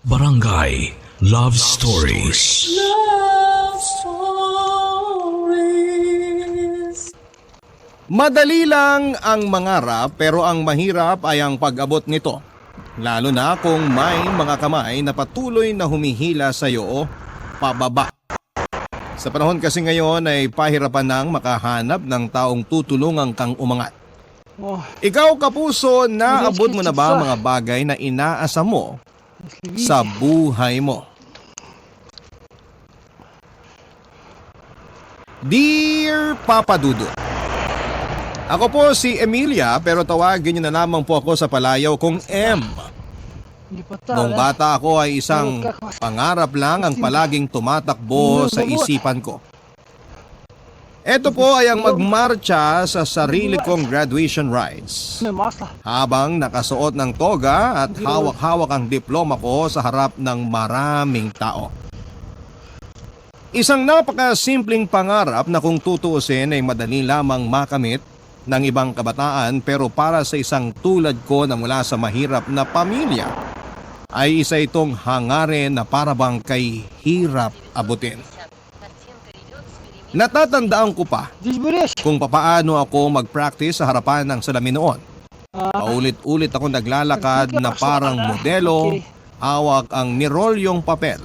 Barangay Love Stories. Love Stories. Madali lang ang mangarap pero ang mahirap ay ang pag-abot nito. Lalo na kung may mga kamay na patuloy na humihila sa iyo pababa. Sa panahon kasi ngayon ay pahirapan nang makahanap ng taong tutulungan kang umangat. Ikaw kapuso, naabot mo na ba mga bagay na inaasa mo sa buhay mo? Dear Papa Dudu, ako po si Emilia pero tawagin niyo na lamang po ako sa palayaw kong M. Noong bata ako ay isang pangarap lang ang palaging tumatakbo sa isipan ko. Ito po ay ang magmarcha sa sarili kong graduation rites. Habang nakasuot ng toga at hawak-hawak ang diploma ko sa harap ng maraming tao. Isang napakasimpleng pangarap na kung tutuusin ay madali lamang makamit ng ibang kabataan pero para sa isang tulad ko na mula sa mahirap na pamilya ay isa itong hangarin na parabang kay hirap abutin. Natatandaan ko pa kung papaano ako mag-practice sa harapan ng salamin noon. Paulit-ulit ako naglalakad na parang modelo, hawak ang nirolyong papel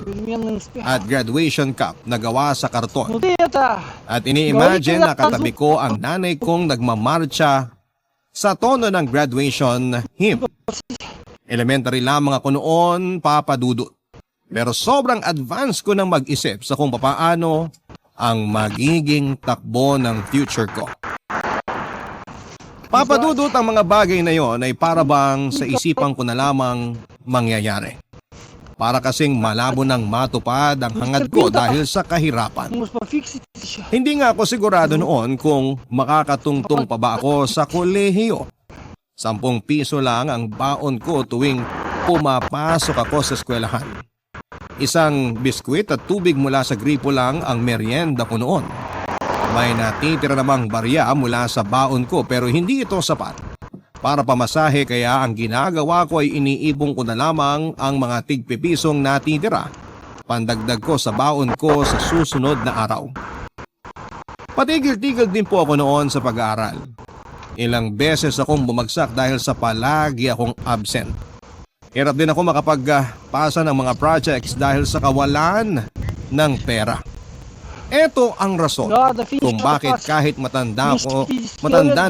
at graduation cup na gawa sa karton. At ini-imagine na katabi ko ang nanay kong nagmamarcha sa tono ng graduation hymn. Elementary lamang ako noon, Papa Dudut. Pero sobrang advance ko nang mag-isip sa kung papaano ang magiging takbo ng future ko. Papa Dudut, ang mga bagay na yon ay parabang sa isipan ko na lamang mangyayari. Para kasing malabo nang matupad ang hangad ko dahil sa kahirapan. Hindi nga ako sigurado noon kung makakatungtong pa ba ako sa kolehiyo. 10 piso lang ang baon ko tuwing pumapasok ako sa eskwelahan. Isang biskwit at tubig mula sa gripo lang ang merienda ko noon. May natitira namang barya mula sa baon ko pero hindi ito sapat. Para pamasahe kaya ang ginagawa ko ay iniipon ko na lamang ang mga tigpipisong natitira. Pandagdag ko sa baon ko sa susunod na araw. Patigil-tigil din po ako noon sa pag-aaral. Ilang beses akong bumagsak dahil sa palagi akong absent. Hirap din ako makapagpasa ng mga projects dahil sa kawalan ng pera. Ito ang rason kung bakit kahit matanda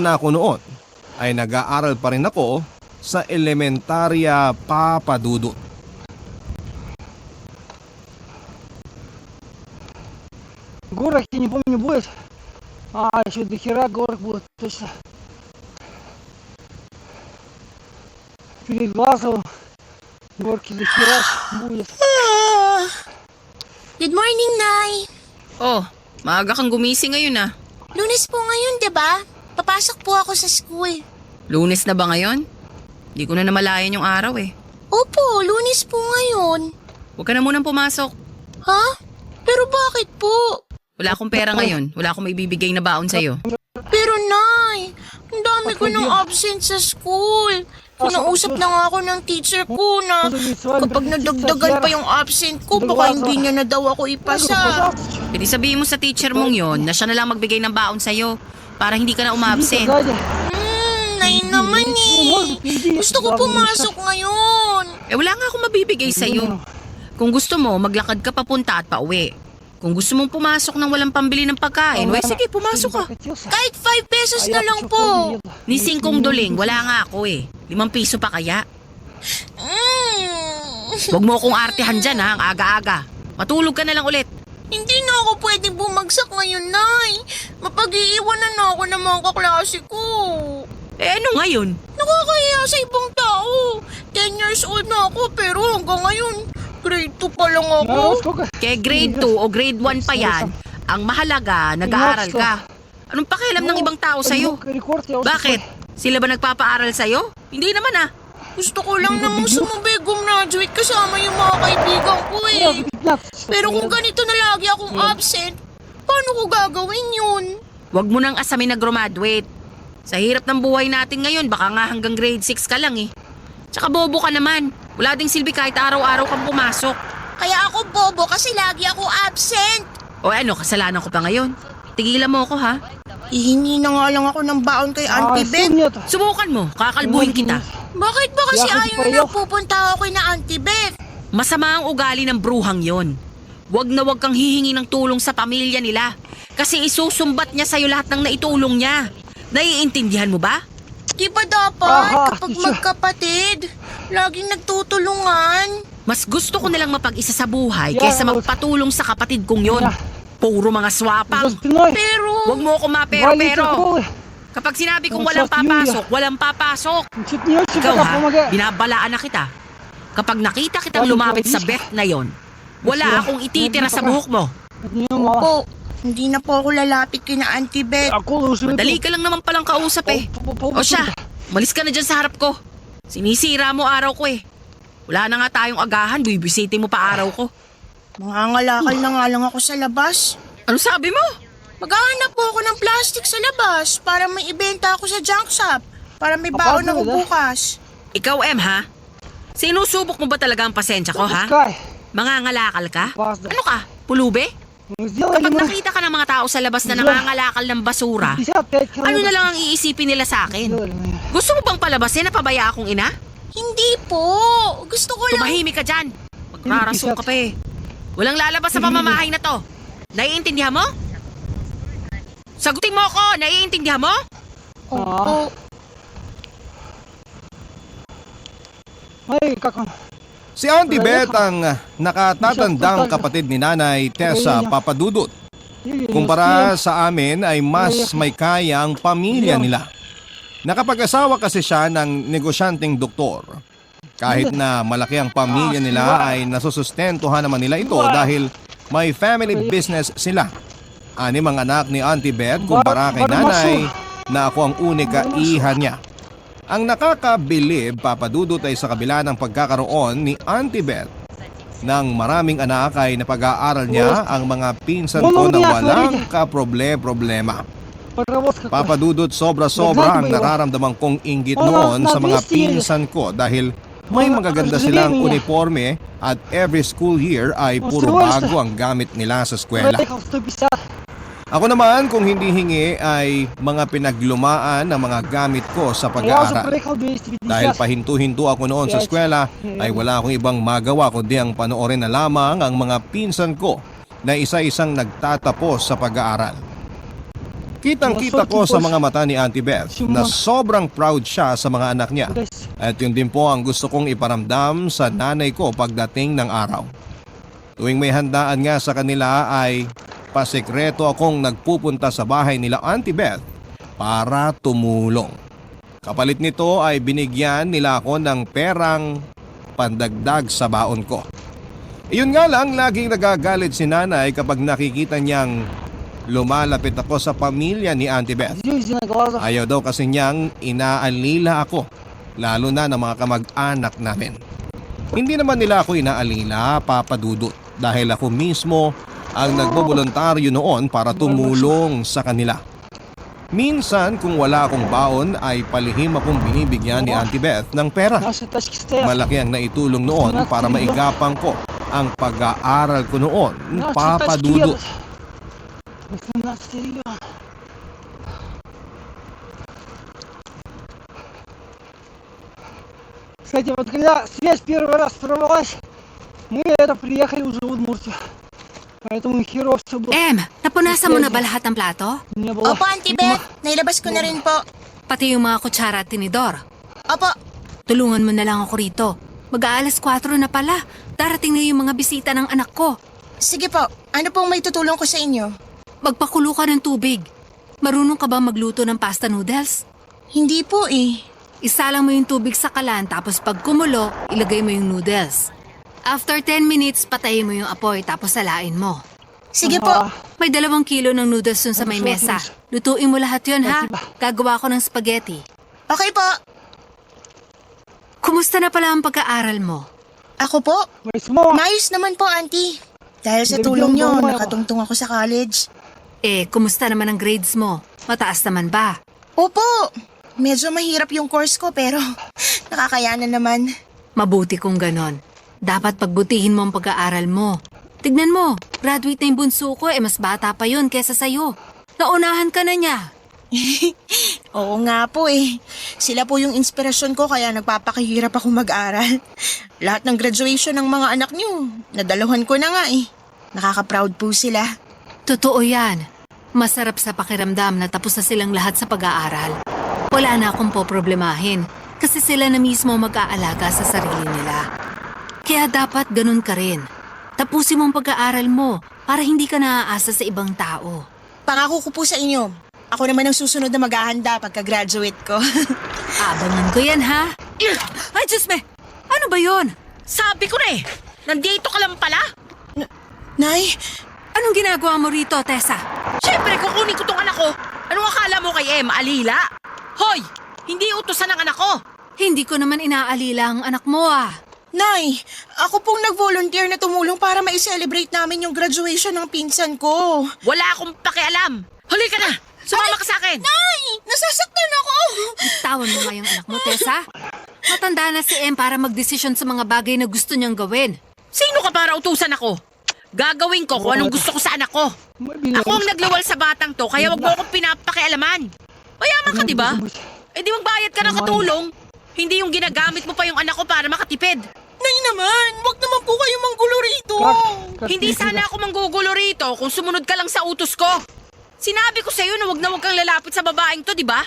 na ako noon ay nag-aaral pa rin ako sa elementarya, Papa Dudut. Горок я не помню будет. Еще до хера горок будет точно. Перед глазом горки до хера будет. Good morning, Nay. Oh, maaga kang gumising ngayon ah. Lunes po ngayon, 'di ba? Papasok po ako sa school. Lunes na ba ngayon? Di ko na namalayan yung araw eh. Opo, Lunes po ngayon. Huwag ka na munang pumasok. Ha? Pero bakit po? Wala akong pera ngayon. Wala akong maibibigay na baon sa'yo. Pero Nay, ang dami ko ng absent sa school. Kinausap na nga ako ng teacher ko na kapag nadagdagan pa yung absent ko, baka hindi niya na daw ako ipasa. Pwede sabihin mo sa teacher mong yon na siya na lang magbigay ng baon sa'yo para hindi ka na umabsent. Nay naman eh. Gusto ko pumasok ngayon. Eh wala nga akong mabibigay sa'yo. Kung gusto mo, maglakad ka papunta at pauwi. Kung gusto mong pumasok ng walang pambili ng pagkain, sige, pumasok ka. Kahit 5 pesos na lang po. Ni 5 duling, wala nga ako eh. 5 piso pa kaya? Huwag mo akong artihan dyan ha, ang aga-aga. Matulog ka na lang ulit. Hindi na ako pwedeng bumagsak ngayon, Nay. Mapag-iiwanan na ako ng mga kaklase ko. Eh ano ngayon? Nakakahiya sa ibang tao. 10 years old na ako pero hanggang ngayon, grade 2 pa lang ako. Kaya grade 2 o grade 1 pa yan, ang mahalaga, nag-aaral ka. Anong pakialam ng ibang tao sa'yo? Bakit? Sila ba nagpapaaral sa'yo? Hindi naman ah. Gusto ko lang namang sumabay gumraduate kasama yung mga kaibigan ko eh. Pero kung ganito na lagi akong absent, paano ko gagawin yun? Huwag mo nang asamin na graduate. Sa hirap ng buhay natin ngayon, baka nga hanggang grade 6 ka lang eh. Tsaka bobo ka naman. Wala ding silbi kahit araw-araw kang pumasok. Kaya ako bobo kasi lagi ako absent. O ano, kasalanan ko pa ngayon? Tigilan mo ako ha. Hihingi na nga lang ako ng baon kay Auntie Beth. Нет. Subukan mo, kakalbuhin kita. Bakit ba kasi Yakap ayaw kayo. na pupunta ako kay na Auntie Beth? Masama ang ugali ng bruhang yon. Huwag na huwag kang hihingi ng tulong sa pamilya nila. Kasi isusumbat niya sa'yo lahat ng naitulong niya. Naiintindihan mo ba? Di ba dapat Aha, kapag teacher. magkapatid, laging nagtutulungan? Mas gusto ko nilang mapag-isa sa buhay Yeah, kaysa magpatulong sa kapatid kong yon. Puro mga За swapang. спиной. Pero, Huwag mo ako Валите mapero-pero. уколы. Kapag sinabi kong Ang walang sakit, papasok, walang papasok. Чуть не очень Ikaw пока ha, помогает. binabalaan na kita. Kapag nakita kitang Bakit lumapit ikaw, sa Isha? Beth na yon, wala Isha, akong ititira sa nagpapaka- buhok mo. От нее мало. po, hindi na po ako lalapit kay na Auntie Beth. Акулы уже Madali ka lang naman palang kausap eh. O siya, malis ka na dyan sa harap ko. Sinisira mo araw ko eh. Wala na nga tayong agahan, bibisitin mo pa araw ko. Mangangalakal na nga lang ako sa labas. Ano sabi mo? Maghahanap po ako ng plastic sa labas para may ibenta ako sa junk shop. Para may baon ako bukas. Ikaw, Em, ha? Sinusubok mo ba talaga ang pasensya ko, ha? Пускай. Mangangalakal ka? Опаздывай. Ano ka? Pulube? Ну, сделай Kapag ему nakita ka ng mga tao sa labas na nangangalakal ng basura, 55 ano na километров. lang ang iisipin nila sa akin? Сделали мы. Gusto mo bang palabasin na pabaya akong ina? Hindi po. Gusto ko lang. Tumahimik ka dyan. Magraraso ka pa eh. Walang lalabas sa pamamahay na to. Naiintindihan mo? Sagutin mo ako! Naiintindihan mo? Opo. Ай, как он? Si Auntie Beth ang nakatatandang kapatid ni Nanay Tessa Papadudut. Kumpara sa amin ay mas may kaya ang pamilya nila. Nakapag-asawa kasi siya ng negosyanteng doktor. Kahit na malaki ang pamilya nila ay nasusustentuhan naman nila ito dahil may family business sila. Anim ang anak ni Auntie Beth kumpara kay Nanay na ako ang unika iha niya. Ang nakakabilib, Papadudut, ay sa kabila ng pagkakaroon ni Auntie Beth ng maraming anak ay napag-aaral niya ang mga pinsan ko na walang kaproblema. Паровоз какой. Papadudut, sobra-sobra ang nararamdaman kong inggit noon sa mga pinsan ko dahil may magaganda silang uniforme at every school year ay puro bago ang gamit nila sa eskwela. Проехал 150. Ako naman kung hindi hingi ay mga pinaglumaan ng mga gamit ko sa Я уже pag-aaral. проехал 250. Dahil pahinto-hinto ako noon sa eskwela ay wala akong ibang magawa kundi ang panoorin na lamang ang mga pinsan ko na isa-isang nagtatapos sa pag-aaral. Kitang-kita ko sa mga mata ni Auntie Beth na sobrang proud siya sa mga anak niya. At yun din po ang gusto kong iparamdam sa nanay ko pagdating ng araw. Tuwing may handaan nga sa kanila ay pasekreto akong nagpupunta sa bahay nila Auntie Beth para tumulong. Kapalit nito ay binigyan nila ako ng perang pandagdag sa baon ko. Iyon nga lang, laging nagagalit si nanay kapag nakikita niyang lumalapit ako sa pamilya ni Auntie Beth. Слёзи на глазах. Ayaw daw kasi niyang inaalila ako, lalo na ng mga kamag-anak namin. Hindi naman nila ako inaalila, Papadudut, dahil ako mismo ang nagbobolontaryo noon para tumulong sa kanila. Minsan kung wala akong baon ay palihim akong binibigyan ni Auntie Beth ng pera. Наши тачки стоят. Malaki ang naitulong noon para maigapang ko ang pag-aaral ko noon, Наши тачки Papadudut. едут. 18 регион. Кстати, вот когда связь первый раз прорвалась, мы приехали уже в Удмуртию. Поэтому херово все было. Napunasan mo na ba lahat ng plato? Не было. Opo, Auntie Beth. Nailabas ko na rin po. Pati yung mga kutsara at tinidor. Opo. Tulungan mo na lang ako rito. Mag-aalas 4 na pala. Darating na yung mga bisita ng anak ko. Sige po. Ano pong may tutulong ko sa inyo? Magpakulo ka ng tubig. Marunong ka ba magluto ng pasta noodles? Hindi po eh. Isalang mo yung tubig sa kalan tapos pag kumulo, ilagay mo yung noodles. After 10 minutes, patayin mo yung apoy tapos salain mo. Sige po. May 2 kilo ng noodles dun sa may mesa. Lutuin mo lahat yun, ha? Gagawa ko ng spaghetti. Okay po. Kumusta na pala ang pag-aaral mo? Ako po? Maayos naman po, Auntie. Dahil sa tulong nyo, nakatungtong ako sa college. Kumusta naman ang grades mo? Mataas naman ba? Opo. Medyo mahirap yung course ko pero nakakayanan naman. Mabuti kung ganon. Dapat pagbutihin mo ang pag-aaral mo. Tignan mo, graduate na yung bunso ko mas bata pa yun kesa sa'yo. Naunahan ka na niya. Oo nga po eh. Sila po yung inspirasyon ko kaya nagpapakahirap ako mag-aral. Lahat ng graduation ng mga anak niyo, nadalawan ko na nga eh. Nakaka-proud po sila. Totoo yan. Masarap sa pakiramdam na tapos na silang lahat sa pag-aaral. Wala na akong poproblemahin kasi sila na mismo mag-aalaga sa sarili nila. Kaya dapat ganun ka rin. Tapusin mo ang pag-aaral mo para hindi ka naaasa sa ibang tao. Pangako ko po sa inyo, ako naman ang susunod na maghahanda pagka-graduate ko. Abangan ko yan, ha? Ay, Diyos me! Ano ba yun? Sabi ko na eh! Nandito ka lang pala? Nay, Anong ginagawa mo rito, Tessa? Siyempre, kukunin ko tong anak ko. Anong akala mo kay Em, alila? Hoy! Hindi utusan ng anak ko! Hindi ko naman inaalila ang anak mo, Nay, ako pong nag-volunteer na tumulong para ma-celebrate namin yung graduation ng pinsan ko. Wala akong pakialam! Huli ka na! Sumama ka sa akin! Nay, nasasaktan ako! Tawan mo nga yung anak mo, Tessa. Matanda na si Em para magdesisyon sa mga bagay na gusto niyang gawin. Sino ka para utusan ako? Gagawin ko kung anong gusto ko sa anak ko. Ako ang naglawal sa batang to, kaya wag mo akong pinapakialaman. Mayaman ka, di ba? Eh di magbayad ka ng katulong. Hindi yung ginagamit mo pa yung anak ko para makatipid. Nay naman, wag naman po kayo manggulo rito. Hindi sana ako manggugulo rito kung sumunod ka lang sa utos ko. Sinabi ko sa'yo na wag kang lalapit sa babaeng to, di ba?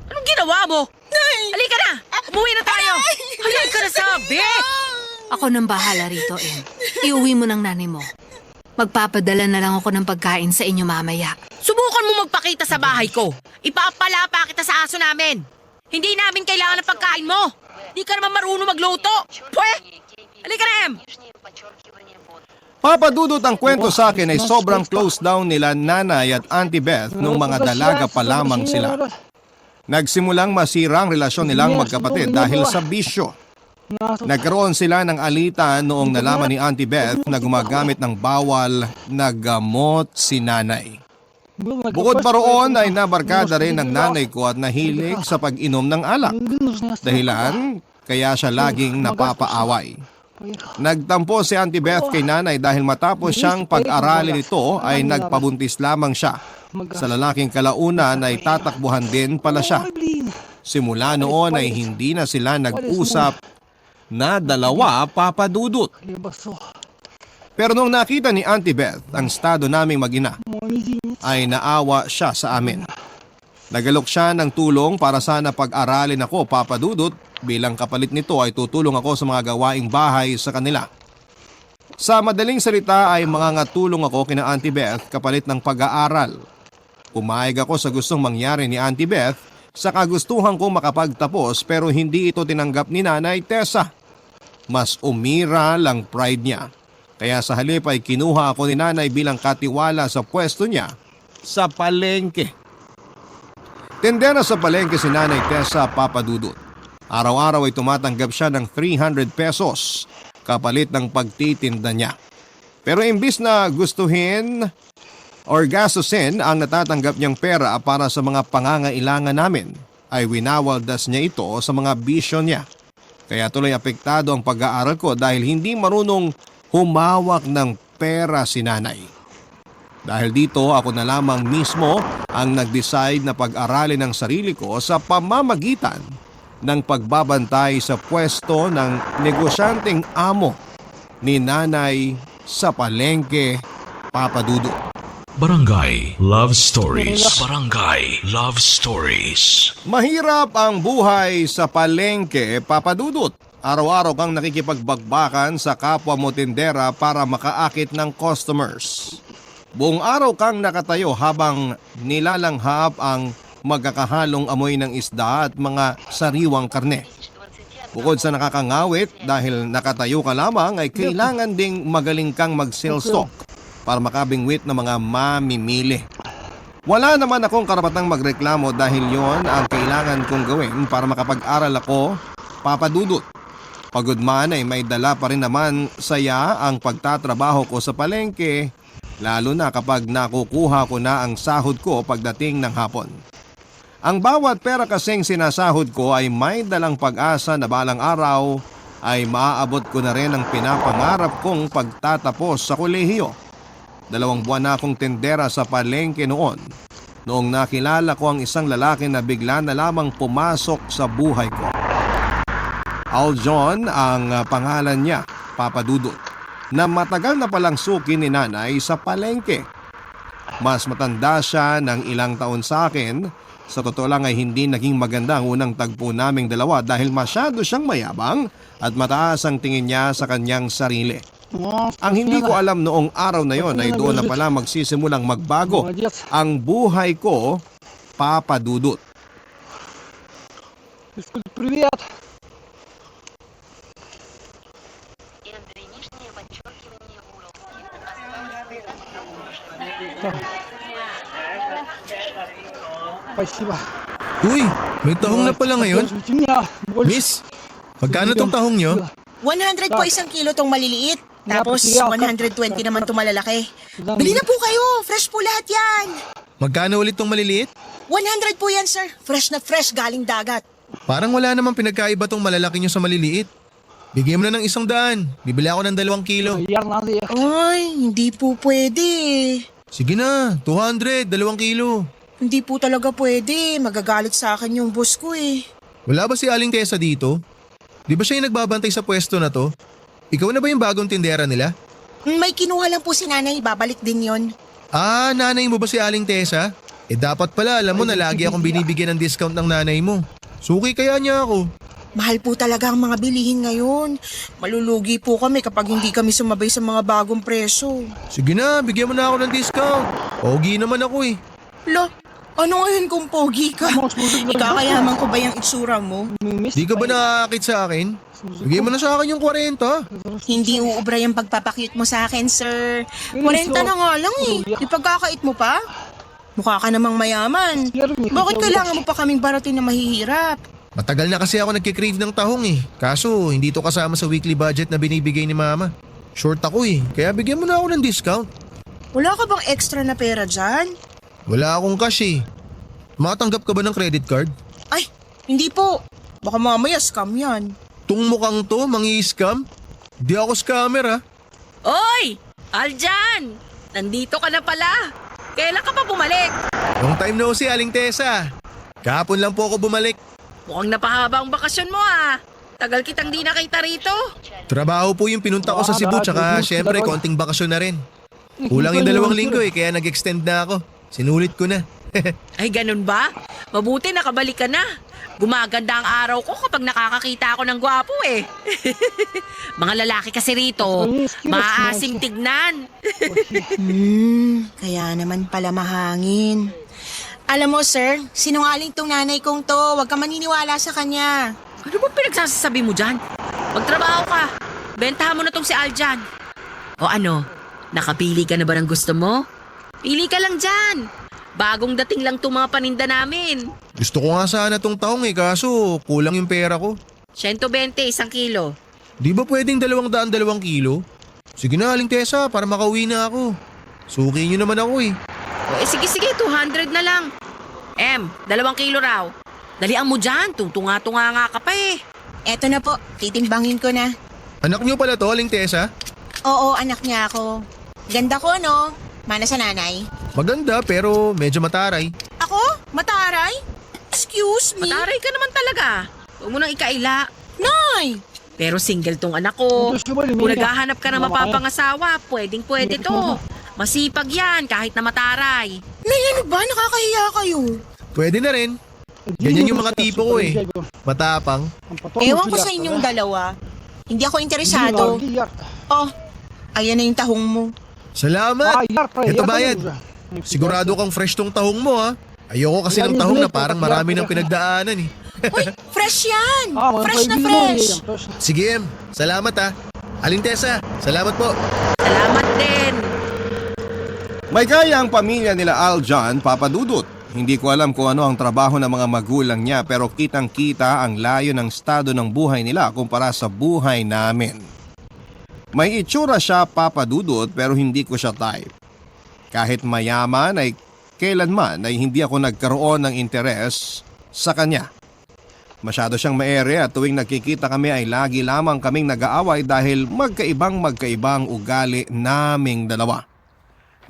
Anong ginawa mo? Nay! Halika na! Umuwi na tayo! Halika na, sabi! Ako nang bahala rito, Em. Iuwi mo ng nanay mo. Magpapadala na lang ako ng pagkain sa inyo mamaya. Subukan mo magpakita sa bahay ko. Ipapalapa kita sa aso namin. Hindi namin kailangan ng pagkain mo. Di ka naman marunong magluto. Pwe! Halika na, Em! Papa Dudut, ang kwento sa akin ay sobrang close daw nila Nanay at Auntie Beth nung mga dalaga pa lamang sila. Nagsimulang masira ang relasyon nilang magkapatid dahil sa bisyo. Nagkaroon sila ng alitan noong nalaman ni Auntie Beth na gumagamit ng bawal na gamot si Nanay. Bukod pa roon ay nabarkada rin ng nanay ko at nahilig sa pag-inom ng alak. Dahilan kaya siya laging napapaaway. Nagtampo si Auntie Beth kay Nanay dahil matapos siyang pag-aralin ito ay nagpabuntis lamang siya. Sa lalaking kalaunan ay tatakbuhan din pala siya. Simula noon ay hindi na sila nag-usap na dalawa, Papa Dudut. Pero nung nakita ni Auntie Beth ang estado naming mag-ina, ay naawa siya sa amin. Nagalok siya ng tulong para sana pag-aralin ako, Papa Dudut. Bilang kapalit nito ay tutulong ako sa mga gawaing bahay sa kanila. Sa madaling salita ay mangangatulong ako kina Auntie Beth kapalit ng pag-aaral. Pumayag ako sa gustong mangyari ni Auntie Beth sa kagustuhan kong makapagtapos pero hindi ito tinanggap ni Nanay Tessa. Mas umira lang pride niya. Kaya sa halip ay kinuha ako ni Nanay bilang katiwala sa pwesto niya sa palengke. Tendera sa palengke si Nanay Tessa, Papa Dudut. Araw-araw ay tumatanggap siya ng 300 pesos kapalit ng pagtitinda niya. Pero imbis na gustuhin or gastusin ang natatanggap niyang pera para sa mga pangangailangan namin, ay winawaldas niya ito sa mga bisyo niya. Kaya tuloy apektado ang pag-aaral ko dahil hindi marunong humawak ng pera si Nanay. Dahil dito ako na lamang mismo ang nag-decide na pag-aralin ang sarili ko sa pamamagitan ng pagbabantay sa pwesto ng negosyanteng amo ni Nanay sa palengke, Papa Dudut. Barangay Love Stories. Barangay Love Stories. Mahirap ang buhay sa palengke, Papa Dudut. Araw-araw kang nakikipagbagbakan sa kapwa mo tindera para makaakit ng customers. Buong araw kang nakatayo habang nilalanghap ang magkakahalong amoy ng isda at mga sariwang karne. Bukod sa nakakangawit dahil nakatayo ka lamang ay kailangan ding magaling kang mag-sales stock para makabingwit ng mga mamimili. Wala naman akong karapatang magreklamo dahil yon ang kailangan kong gawin para makapag-aral ako, Papa Dudut. Pagod man ay may dala pa rin naman saya ang pagtatrabaho ko sa palengke, lalo na kapag nakukuha ko na ang sahod ko pagdating ng hapon. Ang bawat pera kasing sinasahod ko ay may dalang pag-asa na balang araw ay maaabot ko na rin ang pinapangarap kong pagtatapos sa kolehiyo. 2 buwan na akong tendera sa palengke noon. Noong nakilala ko ang isang lalaki na bigla na lamang pumasok sa buhay ko. Aljon ang pangalan niya, Papa Dudut, na matagal na palang suki ni nanay sa palengke. Mas matanda siya ng ilang taon sa akin. Sa totoo lang ay hindi naging maganda ang unang tagpo naming dalawa dahil masyado siyang mayabang at mataas ang tingin niya sa kanyang sarili. Ang hindi ko alam noong araw na yon ay doon na pala magsisimulang magbago ang buhay ko, Papa Dudut. Привет. Спасибо. Uy, may tahong na pala ngayon. Держите меня больше. Miss, magkano tong tahong nyo? 100 po isang kilo tong maliliit. Tapos 120 naman tong malalaki. Bili na po kayo. Fresh po lahat yan. Magkano ulit tong maliliit? 100 po yan, sir. Fresh na fresh galing dagat. Parang wala namang pinagkaiba tong malalaki nyo sa maliliit. Bigyan mo na ng 100. Bibili ako ng 2 kilo. Яр надо ехать. Ay, hindi po pwede. Sige na, 200, 2 kilo. Hindi po talaga pwede. Magagalit sa akin yung boss ko eh. Wala ba si Aling Tessa dito? Di ba siya yung nagbabantay sa pwesto na to? Ikaw na ba yung bagong tindera nila? May kinuha lang po si nanay. Babalik din yon. Ah, nanay mo ba si Aling Tessa? Dapat pala alam mo na lagi akong binibigyan ng discount ng nanay mo. Suki kaya niya ako. Mahal po talaga ang mga bilihin ngayon. Malulugi po kami kapag hindi kami sumabay sa mga bagong preso. Sige na, bigyan mo na ako ng discount. Pogi naman ako eh. Lo, ano ngayon kung pogi ka? Ikakayaman ko ba yung itsura mo? Di ka ba nakakakit sa akin? Bigyan mo na sa akin yung 40. Hindi uubra yung pagpapakute mo sa akin, sir. 40 na nga lang eh. Ipagkakait mo pa? Mukha ka namang mayaman. Bakit kailangan mo pa kaming baratin na mahihirap? Matagal na kasi ako nagkikrave ng tahong eh. Kaso hindi to kasama sa weekly budget na binibigay ni mama. Short ako eh, kaya bigyan mo na ako ng discount. Wala ka bang extra na pera dyan? Wala akong cash eh. Makatanggap ka ba ng credit card? Ay, hindi po. Baka mamaya scam yan. Tung mukhang to, mangi-scam? Di ako scammer ah. Oy! Aljan! Nandito ka na pala. Kailan ka pa bumalik? Long time no see, Aling Tessa. Kahapon lang po ako bumalik. Mukhang napahaba ang bakasyon mo ah. Tagal kitang di nakita rito. Trabaho po yung pinunta ko sa Cebu tsaka syempre konting bakasyon na rin. Kulang yung 2 linggo eh, kaya nag-extend na ako. Sinulit ko na. Ay, ganun ba? Mabuti nakabalik ka na. Gumaganda ang araw ko kapag nakakakita ako ng gwapo eh. Mga lalaki kasi rito, maaasim tignan. Kaya naman pala mahangin. Alam mo, sir, sinungaling tong nanay kong to. Huwag ka maniniwala sa kanya. Ano ba pinagsasabi mo dyan? Magtrabaho ka. Bentahan mo na tong si Aljan. O ano, nakapili ka na ba ng gusto mo? Pili ka lang dyan. Bagong dating lang itong mga paninda namin. Gusto ko nga sana tong tahong eh, kaso kulang yung pera ko. 120, 1 kilo. Di ba pwedeng 200 kilo? Sige na, Aling Tessa, para makauwi na ako. Suki nyo naman ako eh. O, sige, 200 na lang. 2 kilo raw. Dalian mo dyan, tunga-tunga nga ka pa eh. Eto na po, titimbangin ko na. Anak nyo pala to, Aling Tessa? Oo, anak niya ako. Ganda ko, no? Mana sa nanay? Maganda pero medyo mataray. Ako? Mataray? Excuse me? Mataray ka naman talaga. Huwag mo nang ikaila. Nay! Pero single tong anak ko. Kung naghahanap ka ng mapapangasawa, pwedeng-pwede to. Masipag yan kahit na mataray. Nay, ano ba? Nakakahiya kayo. Pwede na rin. Ganyan yung mga tipo ko eh. Matapang. Ewan ko sa inyong dalawa. Hindi ako interesado. Oh, ayan na yung tahong mo. Salamat! Ito bayad. Sigurado kang fresh tong tahong mo ha. Ayoko kasi ng tahong na parang marami ng pinagdaanan eh. Uy, fresh yan! Fresh na fresh! Sige Em, salamat ha. Aling Tessa, salamat po. Salamat din. May kaya ang pamilya nila Aljan, Papa Dudut. Hindi ko alam kung ano ang trabaho ng mga magulang niya pero kitang-kita ang layo ng estado ng buhay nila kumpara sa buhay namin. May itsura siya, Papa Dudut, pero hindi ko siya type. Kahit mayaman ay kailanman ay hindi ako nagkaroon ng interes sa kanya. Masyado siyang maere at tuwing nagkikita kami ay lagi lamang kaming nag-aaway dahil magkaibang ugali naming dalawa.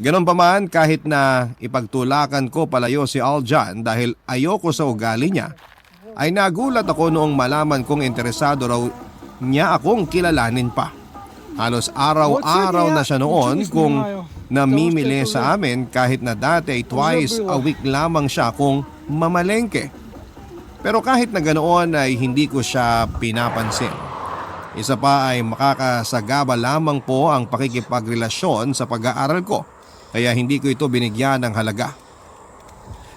Ganon pa man, kahit na ipagtulakan ko palayo si Aljan dahil ayoko sa ugali niya, ay nagulat ako noong malaman kong interesado raw niya akong kilalanin pa. Halos araw-araw na siya noon kung namimili sa amin kahit na dati ay twice a week lamang siya kung mamalengke. Pero kahit na ganoon ay hindi ko siya pinapansin. Isa pa ay makakasagaba lamang po ang pakikipagrelasyon sa pag-aaral ko, kaya hindi ko ito binigyan ng halaga.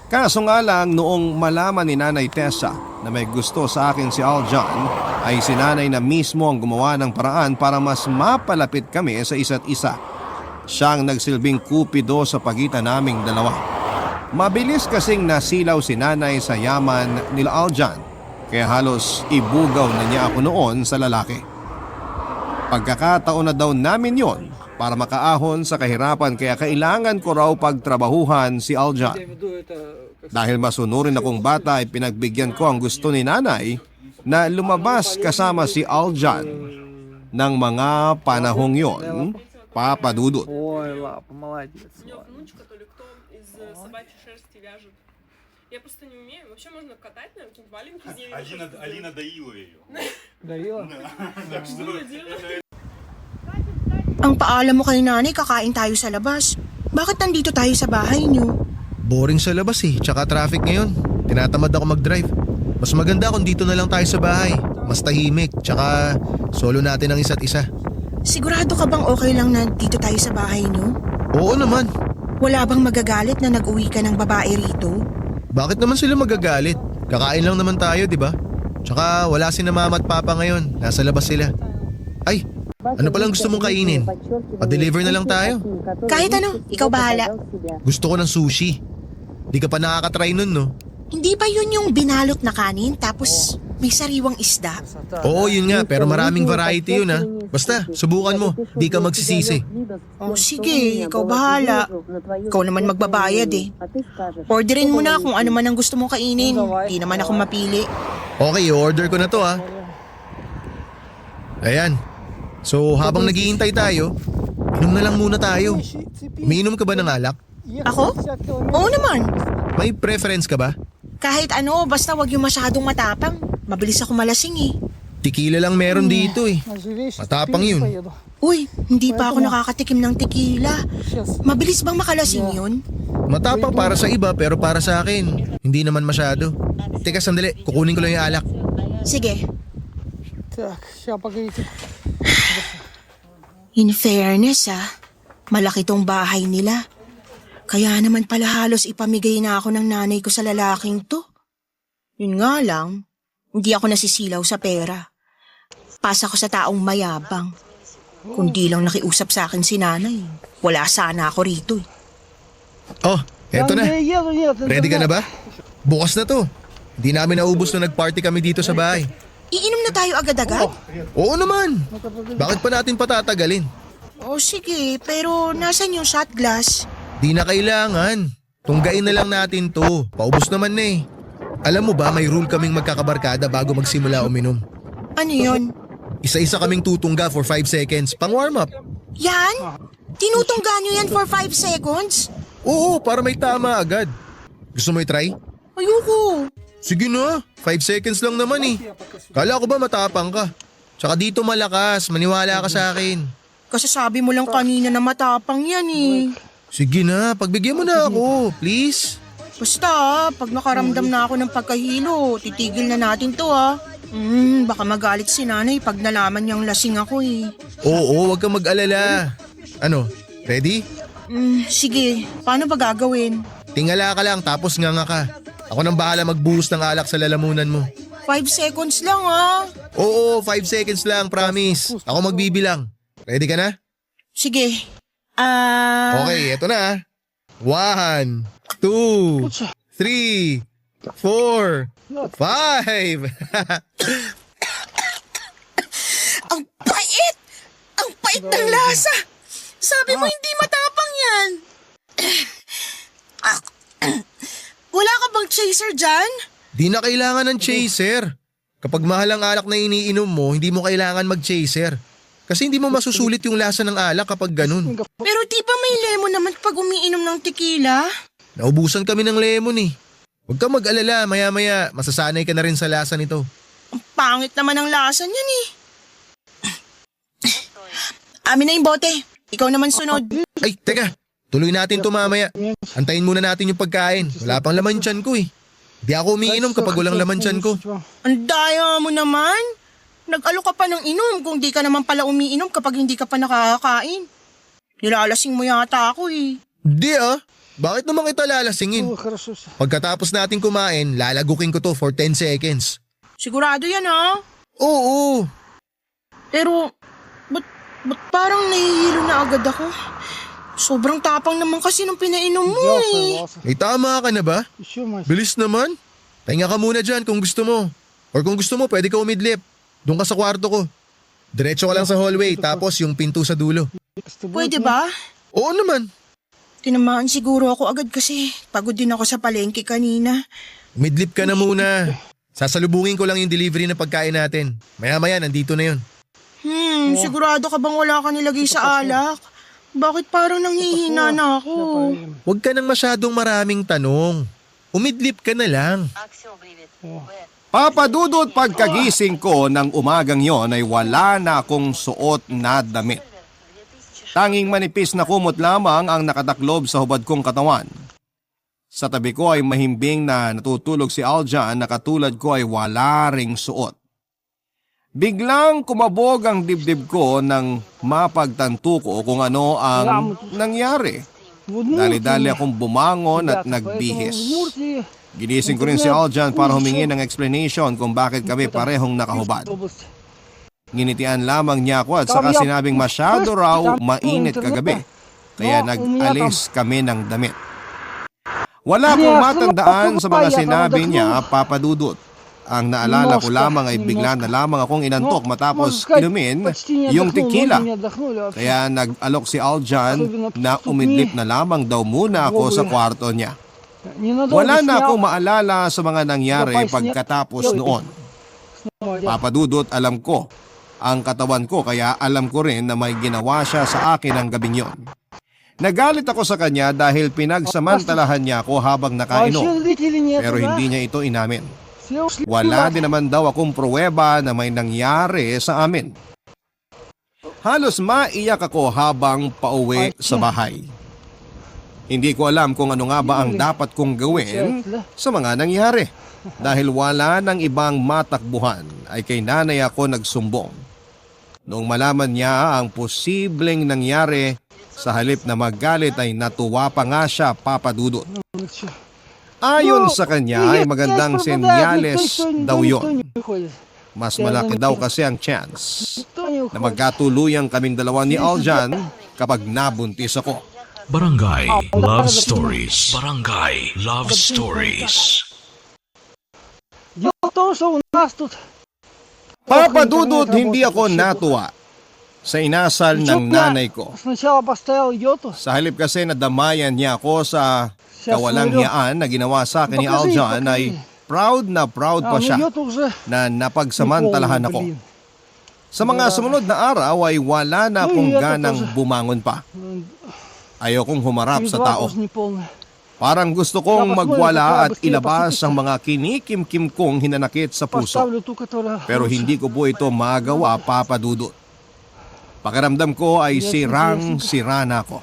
Kaso nga lang noong malaman ni Nanay Tessa na may gusto sa akin si Aljan, ay si Nanay na mismo ang gumawa ng paraan para mas mapalapit kami sa isa't isa. Siya ang nagsilbing kupido sa pagitan naming dalawa. Mabilis kasing nasilaw si Nanay sa yaman nila Aljan, kaya halos ibugaw na niya ako noon sa lalaki. Pagkakataon na daw namin yon para makaahon sa kahirapan, kaya kailangan ko raw pagtrabahuhan si Aljan. Dahil masunurin akong bata ay pinagbigyan ko ang gusto ni Nanay na lumabas kasama si Aljan ng mga panahong yon, Papa Dudut. Ой, лапа, молодец. У меня внучка то ли кто из собачьей шерсти вяжет. Я просто не умею. Вообще можно катать, наверное, какие-нибудь валенки из нее. Алина доила ее. Доела? Так что Ang paalam mo kay nanay, kakain tayo sa labas. Bakit nandito tayo sa bahay niyo? Boring sa labas eh, tsaka traffic ngayon. Tinatamad ako mag-drive. Mas maganda kung dito na lang tayo sa bahay. Mas tahimik, tsaka solo natin ang isa't isa. Sigurado ka bang okay lang na dito tayo sa bahay niyo? Oo naman. Wala bang magagalit na nag-uwi ka ng babae rito? Bakit naman sila magagalit? Kakain lang naman tayo, di ba? Tsaka wala si na mama at papa ngayon. Nasa labas sila. Ay, ano palang gusto mong kainin? Pa-deliver na lang tayo. Kahit ano, ikaw bahala. Gusto ko ng sushi. Di ka pa nakakatry nun, no? Hindi ba yun yung binalot na kanin tapos may sariwang isda? Oo, yun nga. Pero maraming variety yun, ha? Basta, subukan mo. Di ka magsisisi. O sige, ikaw bahala. Ikaw naman magbabayad eh. Orderin mo na kung ano man ang gusto mong kainin. Hindi naman ako mapili. Okay, order ko na to, ha? Ayan. So, habang naghihintay tayo, inom na lang muna tayo. Umiinom ka ba ng alak? Ako? Oo naman. May preference ka ba? Kahit ano, basta wag yung masyadong matapang. Mabilis ako malasing eh. Tequila lang meron dito eh. Matapang yun. Uy, hindi pa ako nakakatikim ng tequila. Mabilis bang makalasing yun? Matapang para sa iba pero para sa akin, hindi naman masyado. Teka, sandali. Kukunin ko lang yung alak. Sige. Так, сейчас погодите. In fairness malaki tong bahay nila. Kaya naman pala halos ipamigay na ako ng nanay ko sa lalaking to. Yun nga lang, hindi ako nasisilaw sa pera. Pasa ko sa taong mayabang. Kundi lang nakiusap sa akin si nanay, wala sana ako rito eh. Oh, eto na. Ready ka na ba? Bukas na to. Hindi namin naubos na nag-party kami dito sa bahay. Iinom na tayo agad-agad? Oo naman. Bakit pa natin patatagalin? O sige, pero nasan yung shot glass? Di na kailangan. Tunggain na lang natin to. Paubos naman na eh. Alam mo ba, may rule kaming magkakabarkada bago magsimula uminom. Ano yun? Isa-isa kaming tutungga for 5 seconds, pang warm up. Yan? Tinutungga nyo yan for 5 seconds? Oo, para may tama agad. Gusto mo i-try? Ayoko. Sige na, 5 seconds lang naman eh. Kala ko ba matapang ka? Tsaka dito malakas, maniwala ka sa akin. Kasasabi mo lang kanina na matapang yan eh. Sige na, pagbigyan mo na ako, please. Basta, pag nakaramdam na ako ng pagkahilo, titigil na natin to baka magalit si nanay pag nalaman niyang lasing ako eh. Oo, wag kang mag-alala. Ano, ready? Sige, paano ba gagawin? Tingala ka lang tapos nganga ka. Ako nang bahala magbuhos ng alak sa lalamunan mo. 5 seconds lang Oo, 5 seconds lang, promise. Ako magbibilang. Ready ka na? Sige. Okay, eto na. 1, 2, 3, 4, 5. Ang pait! Ang pait ng lasa! Sabi mo hindi matapang yan. Wala ka bang chaser dyan? Di na kailangan ng chaser. Kapag mahal ang alak na iniinom mo, hindi mo kailangan mag-chaser. Kasi hindi mo masusulit yung lasa ng alak kapag ganun. Pero di ba may lemon naman pag umiinom ng tequila? Naubusan kami ng lemon eh. Huwag kang mag-alala, maya-maya masasanay ka na rin sa lasa nito. Ang pangit naman ang lasa niyan eh. Amin na yung bote. Ikaw naman sunod. Ay, teka. Tuloy natin to mamaya. Antayin muna natin yung pagkain. Wala pang laman tiyan ko eh. Di ako umiinom kapag walang laman tiyan ko. Ang daya mo naman. Nag-alok ka pa ng inom kung di ka naman pala umiinom kapag hindi ka pa nakakakain. Nilalasing mo yata ako eh. Di ah. Bakit naman kita lalasingin? Pagkatapos natin kumain, lalagukin ko to for 10 seconds. Sigurado yan ha? Oo. Pero, ba't parang nahihilo na agad ako? Sobrang tapang naman kasi nung pinainom mo eh. May tama ka na ba? Bilis naman. Pahinga ka muna dyan kung gusto mo. Or kung gusto mo, pwede ka umidlip. Doon ka sa kwarto ko. Diretso ka lang sa hallway, tapos yung pinto sa dulo. Pwede ba? Oo naman. Tinamaan siguro ako agad kasi pagod din ako sa palengke kanina. Umidlip ka na muna. Sasalubungin ko lang yung delivery na pagkain natin. Maya-maya, nandito na yun. Sigurado ka bang wala ka nilagay sa alak? Bakit parang nanghihina na ako? Huwag ka nang masyadong maraming tanong. Umidlip ka na lang. Papadudot pagkagising ko ng umagang yon ay wala na akong suot na damit. Tanging manipis na kumot lamang ang nakataklob sa hubad kong katawan. Sa tabi ko ay mahimbing na natutulog si Aljan na katulad ko ay wala ring suot. Biglang kumabog ang dibdib ko nang mapagtanto ko kung ano ang nangyari. Dali-dali akong bumangon at nagbihis. Ginising ko rin si Aljan para humingi ng explanation kung bakit kami parehong nakahubad. Nginitian lamang niya ako at saka sinabing masyado raw mainit kagabi, kaya nag-alis kami ng damit. Wala akong matandaan sa mga sinabi niya, Papa Dudut. Ang naalala ko lamang ay bigla na lamang akong inantok matapos inumin yung tequila. Kaya nag-alok si Aljan na umidlip na lamang daw muna ako sa kwarto niya. Wala na akong maalala sa mga nangyari pagkatapos noon. Papa Dudut, alam ko ang katawan ko kaya alam ko rin na may ginawa siya sa akin ang gabing yon. Nagalit ako sa kanya dahil pinagsamantalahan niya ako habang nakainom, pero hindi niya ito inamin. Wala din naman daw akong pruweba na may nangyari sa amin. Halos maiyak ako habang pauwi sa bahay. Hindi ko alam kung ano nga ba ang dapat kong gawin sa mga nangyari. Dahil wala nang ibang matakbuhan ay kay nanay ako nagsumbong. Noong malaman niya ang posibleng nangyari, sa halip na magalit ay natuwa pa nga siya, Papa Dudut. Ayon sa kanya ay magandang senyales daw yon. Mas malaki daw kasi ang chance na magkatuluyang kaming dalawa ni Aljan kapag nabuntis ako. Barangay Love Stories. Barangay Love Stories. Papa Dudut, hindi ako natuwa sa inasal ng nanay ko. Sa halip kasi nadamayan niya ako sa kawalang hiyaan na ginawa sa akin ni Aljan ay proud pa siya na napagsamantalahan ako. Sa mga sumunod na araw ay wala na akong ganang bumangon pa. Ayokong humarap sa tao. Parang gusto kong magwala at ilabas ang mga kinikimkim kong hinanakit sa puso. Pero hindi ko po ito magawa, Papa Dudut. Pakiramdam ko ay sirang-sira na ako.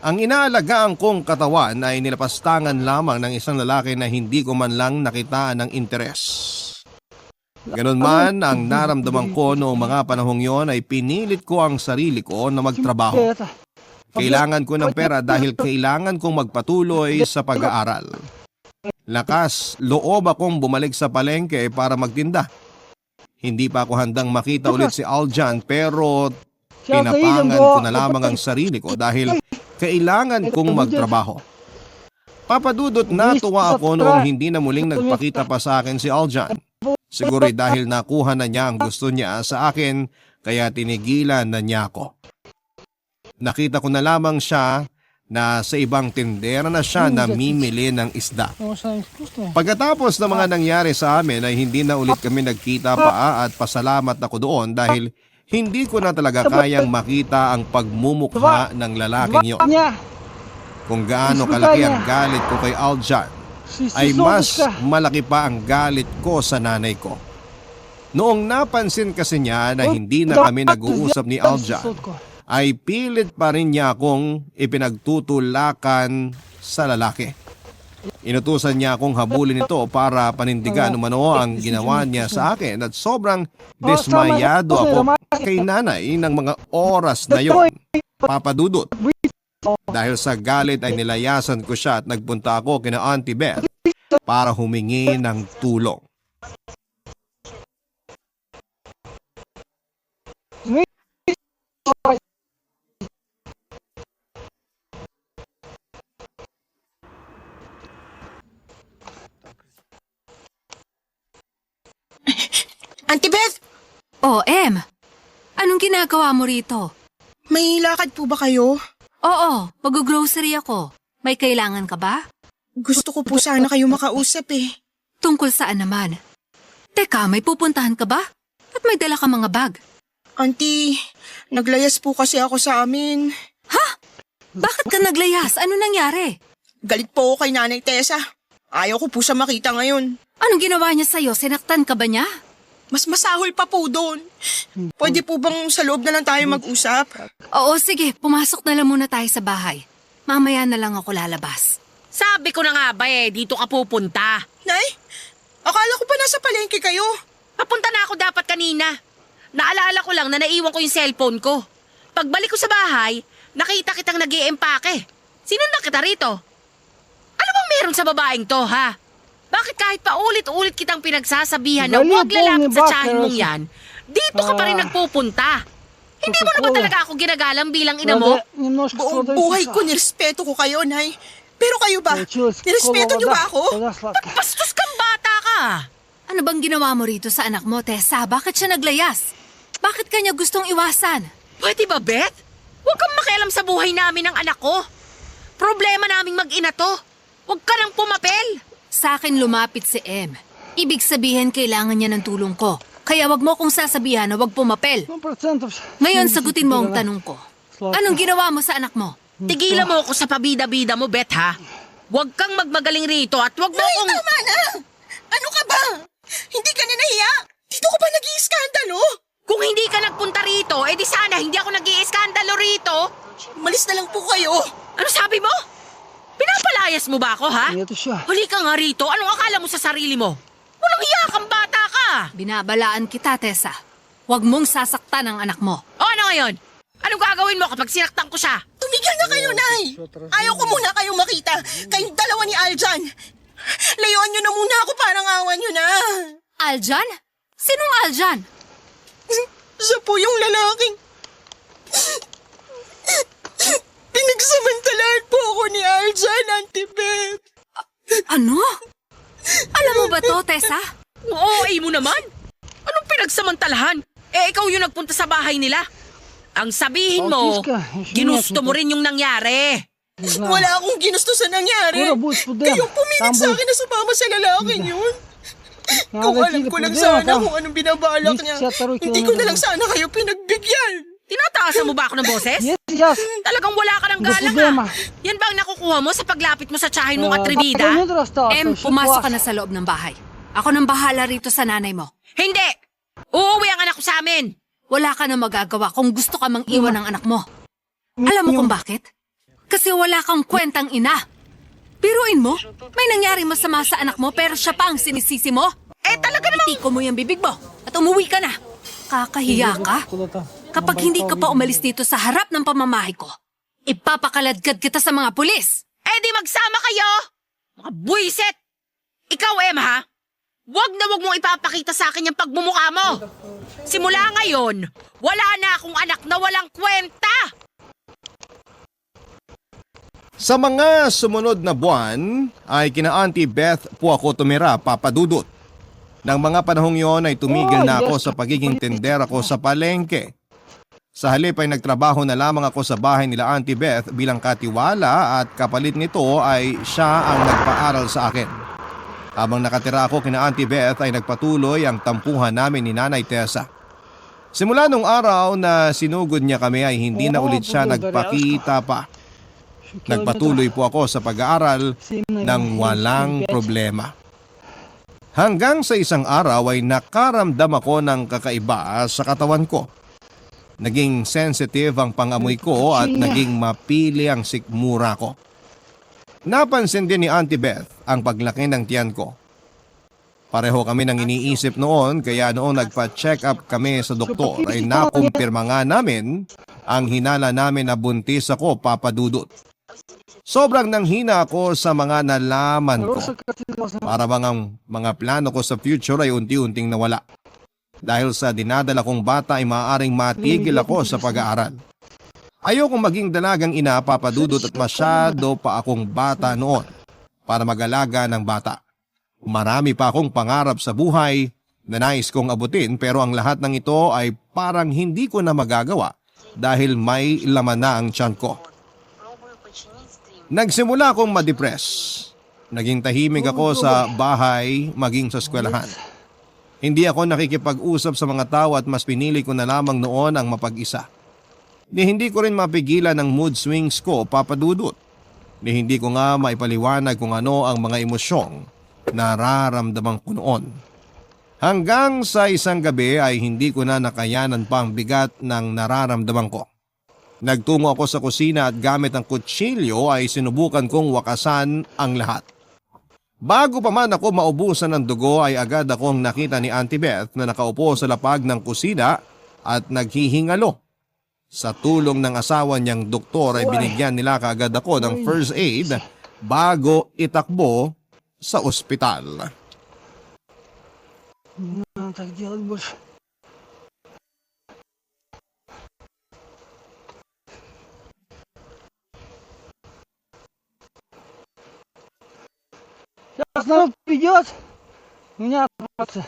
Ang inaalagaan kong katawan ay nilapastangan lamang ng isang lalaki na hindi ko man lang nakitaan ng interes. Ganun man, ang naramdaman ko noong mga panahong yon ay pinilit ko ang sarili ko na magtrabaho. Kailangan ko ng pera dahil kailangan kong magpatuloy sa pag-aaral. Lakas, loob akong bumalik sa palengke para magtinda. Hindi pa ako handang makita ulit si Aljan pero pinapangan ko na lamang ang sarili ko dahil kailangan kong magtrabaho. Papa Dudut, natuwa ako noong hindi na muling nagpakita pa sa akin si Aljan. Siguro dahil nakuha na niya ang gusto niya sa akin kaya tinigilan na niya ako. Nakita ko na lamang siya na sa ibang tindera na siya namimili ng isda. Потому что она искусственная. Pagkatapos ng mga nangyari sa amin ay hindi na ulit kami nagkita pa at pasalamat ako doon dahil hindi ko na talaga kayang makita ang pagmumukha ng lalaking yon. Дня. Kung gaano kalaki ang galit ko kay Aljan, ay mas malaki pa ang galit ko sa nanay ko. Noong napansin kasi niya na hindi na kami nag-uusap ni Aljan, ay pilit pa rin niya akong ipinagtutulakan sa lalaki. Inutusan niya akong habulin ito para panindigan umano ang ginawa niya sa akin at sobrang dismayado ako kay nanay ng mga oras na yon. Papadudot. Dahil sa galit ay nilayasan ko siya at nagpunta ako kina Auntie Beth para humingi ng tulong. Auntie Beth, Oh, Em. Anong ginagawa mo rito? may lakad po ba kayo? Oo, mag-grocery ako. May kailangan ka ba? Gusto ko po sana kayo makausap eh. Tungkol saan naman? Teka, may pupuntahan ka ba? At may dala ka mga bag? Auntie, naglayas po kasi ako sa amin. Bakit ka naglayas? Ano nangyari? Galit po ako kay Nanay Tessa. Ayaw ko po siya makita ngayon. Anong ginawa niya sa'yo? Sinaktan ka ba niya? Mas masahol pa po doon. Pwede po bang sa loob na lang tayo mag-usap? Oo, sige. Pumasok na lang muna tayo sa bahay. Mamaya na lang ako lalabas. Sabi ko na nga ba dito ka pupunta. Nay, akala ko pa nasa palengke kayo. Papunta na ako dapat kanina. Naalala ko lang na naiwan ko yung cellphone ko. Pagbalik ko sa bahay, nakita kitang nag-iempake. Sinundan kita rito. Ano bang meron sa babaeng to, ha? Bakit kahit pa ulit-ulit kitang pinagsasabihan na huwag lalapit sa tiyahin mong yan, dito ka pa rin nagpupunta? Hindi mo na ba talaga ako ginagalang bilang ina mo? Buong buhay ko nirespeto ko kayo, Nay. Pero kayo ba? Nirespeto niyo ba ako? Bastos kang bata ka! Ano bang ginawa mo rito sa anak mo, Tessa? Bakit siya naglayas? Bakit kanya gustong iwasan? Pwede ba, Beth? Huwag kang makialam sa buhay namin ng anak ko. Problema naming mag-ina to. Huwag ka nang pumapel. Sa akin lumapit si Em. Ibig sabihin kailangan niya ng tulong ko. Kaya wag mo kong sasabihan na wag pumapel. Ngayon sagutin mo ang tanong ko. Anong ginawa mo sa anak mo? Tigilan mo ako sa pabida-bida mo, Beth, ha? Huwag kang magmagaling rito at huwag mo Nay, akong... tama na! Ano ka ba? Hindi ka na nahiya? Dito ko ba nag-iiskandalo? Kung hindi ka nagpunta rito, edi sana hindi ako nag-iiskandalo rito. Malis na lang po kayo. Ano sabi mo? Pinapalayas mo ba ako, ha? Ito siya. Huli ka nga rito. Anong akala mo sa sarili mo? Walang iya kang bata ka. Binabalaan kita, Tessa. Huwag mong sasaktan ang anak mo. O ano ngayon? Anong gagawin mo kapag sinaktan ko siya? Tumigil na kayo, Nay! Ayaw ko muna kayong makita. Kayong dalawa ni Aljan. Layuan niyo na muna ako, parang awan niyo na. Aljan? Sinong Aljan? Siya po yung lalaking... Pinagsamantalahan po ako ni Aljan, Auntie Beth. Ano? Alam mo ba to, Tessa? Oo, mo naman. Anong pinagsamantalahan? Ikaw yung nagpunta sa bahay nila. Ang sabihin mo, ginusto mo rin yung nangyari. Wala akong ginusto sa nangyari. Kayong pumilit sa akin na sumama sa lalaking yun. Kung alam ko lang sana kung anong binabalak niya, hindi ko na lang sana kayo pinagbigyan. Tinataasan mo ba ako ng boses? Yes. Talagang wala ka ng galang, ha? Yan ba ang nakukuha mo sa paglapit mo sa tsahin mong atribida? Em, pumasok ka na sa loob ng bahay. Ako nang bahala rito sa nanay mo. Hindi! Uuwi ang anak ko sa amin! Wala ka na magagawa kung gusto ka mang iwan ng anak mo. Alam mo kung bakit? Kasi wala kang kwentang ina. Biruin mo, may nangyari masama sa anak mo pero siya pa ang sinisisi mo. Talaga namang... Itiko mo yung bibig mo at umuwi ka na. Kakahiya ka. Kapag hindi ka pa umalis dito sa harap ng pamamahay ko, ipapakaladkad kita sa mga pulis. Di magsama kayo! Mga buwisit! Ikaw, Em, ha? Wag na wag mong ipapakita sa akin yung pagmumukha mo. Simula ngayon, wala na akong anak na walang kwenta. Sa mga sumunod na buwan ay kina Auntie Beth po ako tumira, papadudot. Nang mga panahong yon ay tumigil na ako sa pagiging tendera ko sa palengke. Sa halip ay nagtrabaho na lamang ako sa bahay nila Auntie Beth bilang katiwala at kapalit nito ay siya ang nagpaaral sa akin. Habang nakatira ako kina Auntie Beth ay nagpatuloy ang tampuhan namin ni Nanay Tessa. Simula nung araw na sinugod niya kami ay hindi na ulit siya nagpakita pa. Nagpatuloy po ako sa pag-aaral ng walang problema. Hanggang sa isang araw ay nakaramdam ako ng kakaiba sa katawan ko. Naging sensitive ang pangamoy ko at naging mapili ang sikmura ko. Napansin din ni Auntie Beth ang paglaki ng tiyan ko. Pareho kami nang iniisip noon kaya noong nagpa-check up kami sa doktor ay nakumpirma nga namin ang hinala namin na buntis ako, Papa Dudut. Sobrang nanghina ako sa mga nalaman ko. Para bang ang mga plano ko sa future ay unti-unting nawala. Dahil sa dinadala kong bata ay maaaring matigil ako sa pag-aaral. Ayokong maging dalagang ina, Papa Dudut, at masyado pa akong bata noon para mag-alaga ng bata. Marami pa akong pangarap sa buhay na nais kong abutin pero ang lahat ng ito ay parang hindi ko na magagawa dahil may laman na ang tiyan ko. Nagsimula akong ma-depress. Naging tahimik ako sa bahay maging sa eskwelahan. Hindi ako nakikipag-usap sa mga tao at mas pinili ko na lamang noon ang mapag-isa. Hindi ko rin mapigilan ang mood swings ko, Papa Dudut. Hindi ko nga maipaliwanag kung ano ang mga emosyong nararamdaman ko noon. Hanggang sa isang gabi ay hindi ko na nakayanan pa ang bigat ng nararamdaman ko. Nagtungo ako sa kusina at gamit ang kutsilyo ay sinubukan kong wakasan ang lahat. Bago pa man ako maubusan ng dugo ay agad akong nakita ni Auntie Beth na nakaupo sa lapag ng kusina at naghihingalo. Sa tulong ng asawa niyang doktor ay binigyan nila kaagad ako ng first aid bago itakbo sa ospital. Так делать больше. Сейчас народ придет, меня отправится.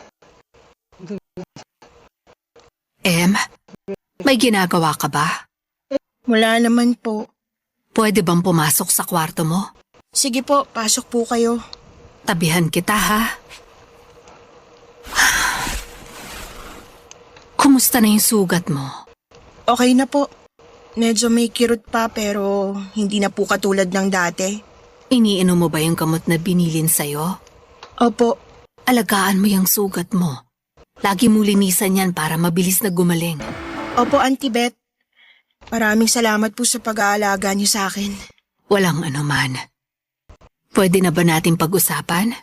May ginagawa ka ba? Wala naman po. Pwede bang pumasok sa kwarto mo? Sige po, pasok po kayo. Tabihan kita, ha? Kumusta na yung sugat mo? Okay na po. Medyo may kirot pa pero hindi na po katulad ng dati. Iniinom mo ba yung gamot na binilin sa'yo? Opo. Alagaan mo yung sugat mo. Lagi mo linisan yan para mabilis na gumaling. Opo, Auntie Beth. Maraming salamat po sa pag-aalaga niyo sa akin. Walang anuman. Pwede na ba natin pag-usapan?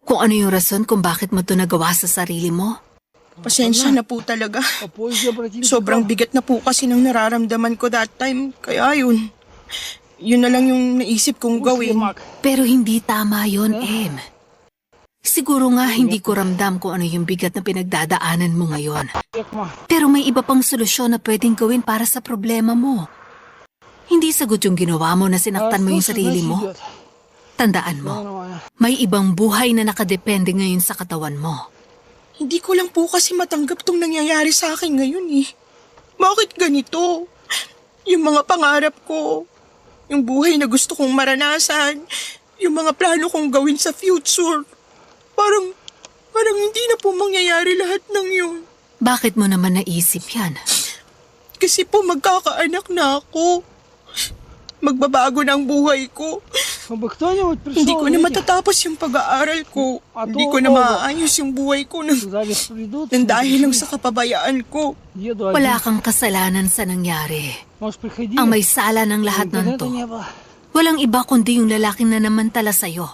Kung ano yung rason kung bakit mo ito nagawa sa sarili mo? Pasensya na po talaga. Sobrang bigat na po kasi ng nararamdaman ko that time. Kaya yun na lang yung naisip kong gawin. Pero hindi tama yon, Em. Siguro nga hindi ko ramdam kung ano yung bigat na pinagdadaanan mo ngayon. Pero may iba pang solusyon na pwedeng gawin para sa problema mo. Hindi sagot yung ginawa mo na sinaktan mo yung sarili mo. Tandaan mo, may ibang buhay na nakadepende ngayon sa katawan mo. Hindi ko lang po kasi matanggap tong nangyayari sa akin ngayon eh. Bakit ganito? Yung mga pangarap ko, yung buhay na gusto kong maranasan, yung mga plano kong gawin sa future. Parang hindi na po mangyayari lahat ng yun. Bakit mo naman naisip yan? Kasi po magkakaanak na ako. Magbabago na ang buhay ko. Hindi ko na matatapos yung pag-aaral ko. Hindi ko na maaayos yung buhay ko nang dahil lang sa kapabayaan ko. Wala kang kasalanan sa nangyari. Ang may sala ng lahat ng to, walang iba kundi yung lalaking na namantala sa'yo.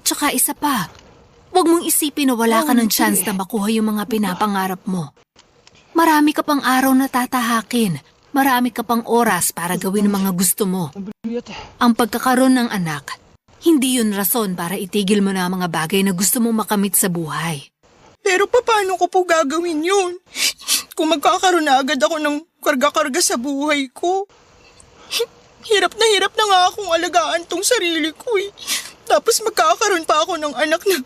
Tsaka isa pa, huwag mong isipin na wala ka ng chance na makuha yung mga pinapangarap mo. Marami ka pang araw na tatahakin. Marami ka pang oras para gawin ang mga gusto mo. Ang pagkakaroon ng anak, hindi yun rason para itigil mo na ang mga bagay na gusto mong makamit sa buhay. Pero paano ko po gagawin yun? Kung magkakaroon na agad ako ng karga-karga sa buhay ko. Hirap na nga akong alagaan tong sarili ko eh. Tapos magkakaroon pa ako ng anak na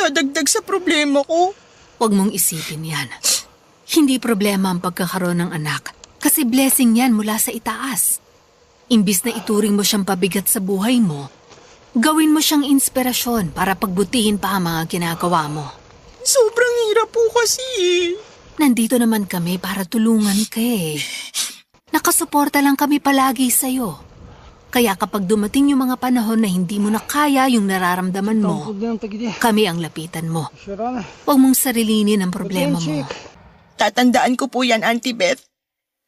dadagdag sa problema ko. Huwag mong isipin yan. Hindi problema ang pagkakaroon ng anak. Kasi blessing yan mula sa itaas. Imbis na ituring mo siyang pabigat sa buhay mo, gawin mo siyang inspirasyon para pagbutihin pa ang mga ginagawa mo. Sobrang hirap po kasi. Nandito naman kami para tulungan ka eh. Nakasuporta lang kami palagi sa'yo. Kaya kapag dumating yung mga panahon na hindi mo na kaya yung nararamdaman mo, kami ang lapitan mo. Huwag mong sarilinin ang problema mo. Tatandaan ko po yan, Auntie Beth.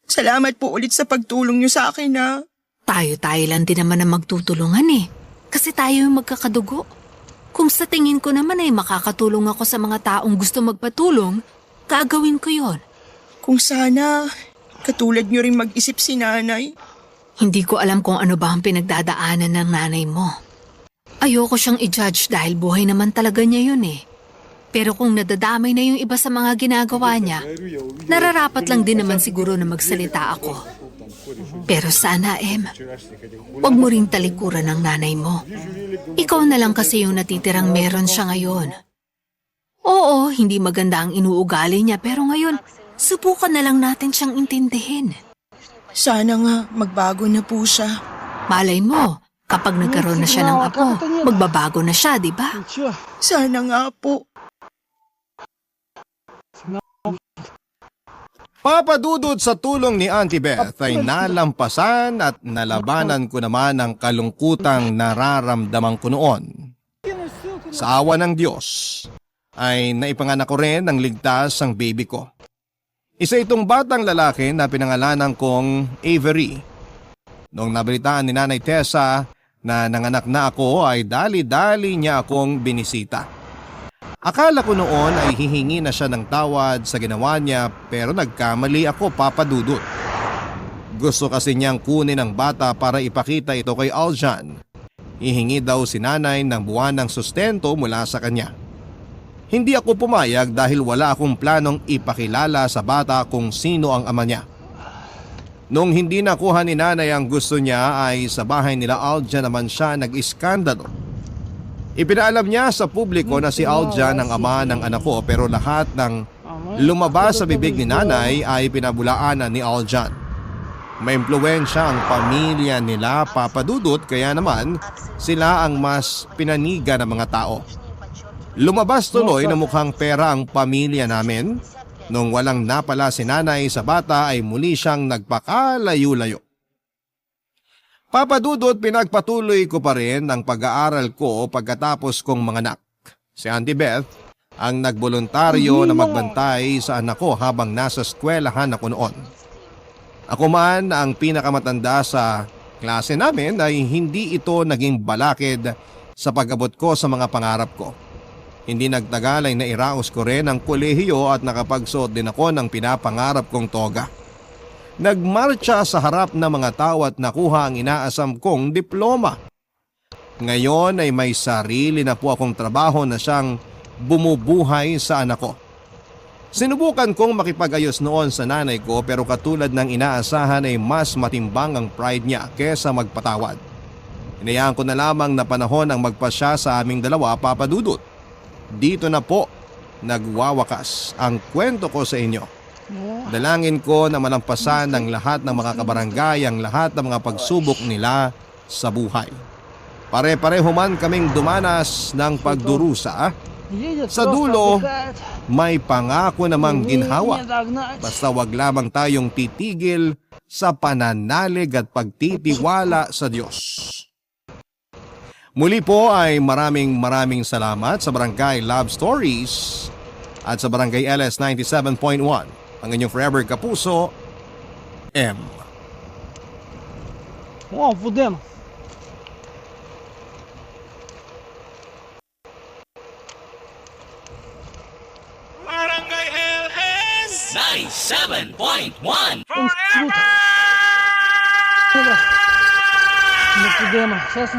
Salamat po ulit sa pagtulong niyo sa akin, ha? Tayo-tayo lang din naman ang magtutulungan eh. Kasi tayo yung magkakadugo. Kung sa tingin ko naman ay makakatulong ako sa mga taong gusto magpatulong, gagawin ko yon. Kung sana, katulad niyo rin mag-isip si nanay. Hindi ko alam kung ano ba ang pinagdadaanan ng nanay mo. Ayoko siyang i-judge dahil buhay naman talaga niya yun eh. Pero kung nadadamay na yung iba sa mga ginagawa niya, nararapat lang din naman siguro na magsalita ako. Pero sana, huwag mo ring talikuran ng nanay mo. Ikaw na lang kasi yung natitirang meron siya ngayon. Oo, hindi maganda ang inuugali niya pero ngayon, subukan na lang natin siyang intindihin. Sana nga, magbago na po siya. Malay mo, kapag nagkaroon na siya ng apo, magbabago na siya, di ba? Sana nga po. Papadudod sa tulong ni Auntie Beth ay nalampasan at nalabanan ko naman ang kalungkutang nararamdaman ko noon. Sa awa ng Diyos ay naipanganak ko rin ng ligtas ang baby ko. Isa itong batang lalaki na pinangalanan kong Avery. Noong nabalitaan ni Nanay Tessa na nanganak na ako ay dali-dali niya akong binisita. Akala ko noon ay hihingi na siya ng tawad sa ginawa niya pero nagkamali ako, Papa Dudut. Gusto kasi niyang kunin ang bata para ipakita ito kay Aljan. Hihingi daw si nanay ng buwan ng sustento mula sa kanya. Hindi ako pumayag dahil wala akong planong ipakilala sa bata kung sino ang ama niya. Nung hindi nakuha ni nanay ang gusto niya ay sa bahay nila Aljan naman siya nag-iskandalo. Ipinaalam niya sa publiko na si Aljan ang ama ng anak ko pero lahat ng lumabas sa bibig ni nanay ay pinabulaanan ni Aljan. May impluwensya ang pamilya nila, Papa Dudut, kaya naman sila ang mas pinaniga ng mga tao. Lumabas tuloy na mukhang pera ang pamilya namin. Nung walang napala si nanay sa bata ay muli siyang nagpakalayo-layo. Papa Dudut, pinagpatuloy ko pa rin ang pag-aaral ko pagkatapos kong manganak. Si Auntie Beth ang nagboluntaryo na magbantay sa anak ko habang nasa eskwelahan ako noon. Ako man ang pinakamatanda sa klase namin ay hindi ito naging balakid sa pag-abot ko sa mga pangarap ko. Hindi nagtagal ay nairaos ko rin ang kolehiyo at nakapagsuot din ako ng pinapangarap kong toga. Nagmarcha sa harap ng mga tao at nakuha ang inaasam kong diploma. Ngayon ay may sarili na po akong trabaho na siyang bumubuhay sa anak ko. Sinubukan kong makipag-ayos noon sa nanay ko pero katulad ng inaasahan ay mas matimbang ang pride niya kesa magpatawad. Inayaan ko na lamang na panahon ang magpasya sa aming dalawa, Papa Dudut. Dito na po nagwawakas ang kwento ko sa inyo. Dalangin ko na malampasan ng lahat ng mga kabarangay ang lahat ng mga pagsubok nila sa buhay. Pare-pareho man kaming dumanas ng pagdurusa. Sa dulo, may pangako namang ginhawa. Basta wag lamang tayong titigil sa pananalig at pagtitiwala sa Diyos. Muli po ay maraming salamat sa Barangay Love Stories at sa Barangay LS 97.1. Ang inyong forever kapuso, M. Wow, fudem. Barangay LS 97.1 Forever! No problema. Сейчас